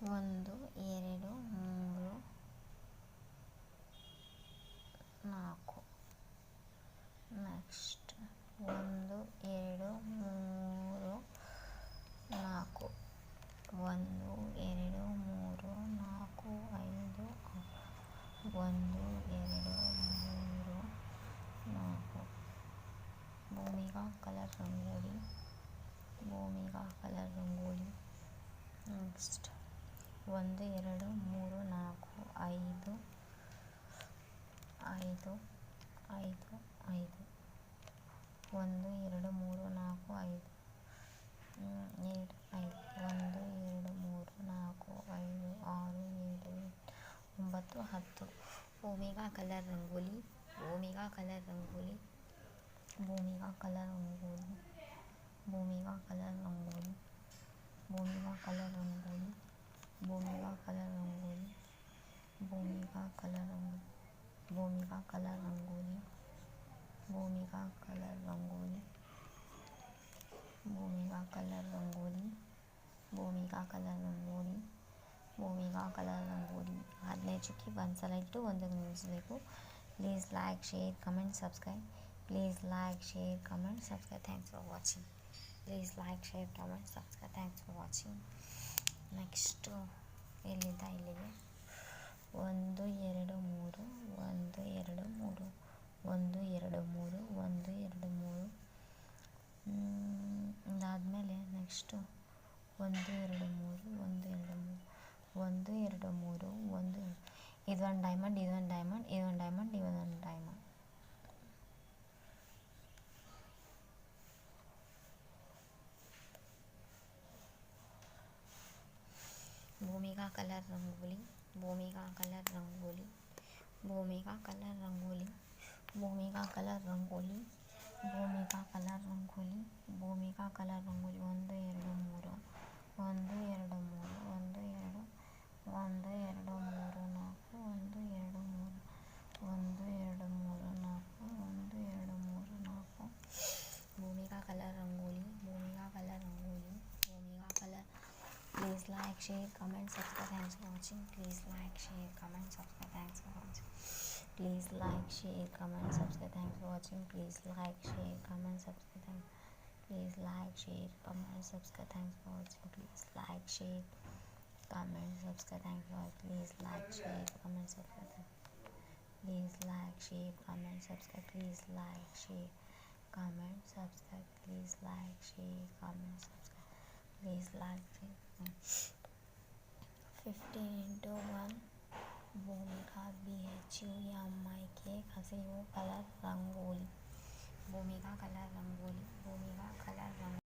ಒಂದು ಎರಡು ಮೂರು ನಾಲ್ಕು. ನೆಕ್ಸ್ಟ್ ಒಂದು ಎರಡು ಮೂರು ನಾಲ್ಕು. ಒಂದು ಎರಡು ಮೂರು ನಾಲ್ಕು ಐದು ಆರು. ಒಂದು ಎರಡು ಮೂರು ನಾಲ್ಕು. Bhumika colour rangoli. Bhumika colour rangoli. Next ಒಂದು ಎರಡು ಮೂರು ನಾಲ್ಕು ಐದು ಐದು ಐದು ಐದು. ಒಂದು ಎರಡು ಮೂರು ನಾಲ್ಕು ಐದು ಏಳು ಐದು. ಒಂದು ಎರಡು ಮೂರು ನಾಲ್ಕು ಐದು ಆರು ಏಳು ಎಂಟು ಒಂಬತ್ತು ಹತ್ತು. Bhumika colour rangoli. Bhumika colour rangoli. Bhumika colour rangoli. Bhumika colour rangoli. Bhumika colour rangoli. Bhumika colour rangoli. Bhumika colour rangoli. Bhumika colour rangoli. Bhumika colour rangoli. Bhumika colour rangoli. Bhumika colour rangoli. Bhumika colour rangoli. 15 ಚುಕ್ಕಿ ಒಂದ್ಸಲ ಇಟ್ಟು ಒಂದು ನಿಲ್ಲಿಸಬೇಕು. Please like share comment subscribe. Please like share comment subscribe. Thanks for watching. Please like share comment subscribe. Thanks for watching. Next ಎಲ್ಲಿಂದ ಇಲ್ಲಿಗೆ ಒಂದು ಎರಡು ಮೂರು ಒಂದು ಎರಡು ಮೂರು ಒಂದು ಎರಡು ಮೂರು ಒಂದು ಎರಡು ಮೂರು. ಇದಾದಮೇಲೆ ನೆಕ್ಸ್ಟು ಒಂದು ಎರಡು ಮೂರು ಒಂದು ಎರಡು ಮೂರು ಒಂದು ಎರಡು ಮೂರು ಒಂದು. ಇದೊಂದು ಡೈಮಂಡ್ ಇದೊಂದು ಡೈಮಂಡ್ ಇದೊಂದು ಡೈಮಂಡ್ ಇದೊಂದು diamond. Bhumika colour rangoli. Bhumika colour rangoli. Bhumika colour rangoli. Bhumika colour rangoli. Bhumika colour rangoli. Bhumika colour rangoli. ಒಂದು ಎರಡು ಮೂರು ಒಂದು ಎರಡು ಮೂರು ಒಂದು ಎರಡು ಒಂದು ಎರಡು ಮೂರು ನಾಲ್ಕು ಒಂದು ಎರಡು ಮೂರು ಒಂದು ಎರಡು ಮೂರು ನಾಲ್ಕು ಒಂದು ಎರಡು ಮೂರು ನಾಲ್ಕು. Bhumika colour rangoli. Bhumika colour rangoli. Bhumika colour. Please like, share, comment, subscribe. Thanks for watching. Please like, share, comment, subscribe. Thanks for watching. Please like, share, comment, subscribe. Thanks for watching. Please like, share, comment, subscribe. Please like, share, comment, subscribe. Thanks for watching. Please like, share, comment, subscribe. Thanks for watching. Please like, share, comment, subscribe. Please like, share, comment, subscribe. Please like, share, comment, subscribe. Please like, share, comment, subscribe. Please like, share. 15 into 1. Bhumika BHUMIK Hasivu Color Rangoli.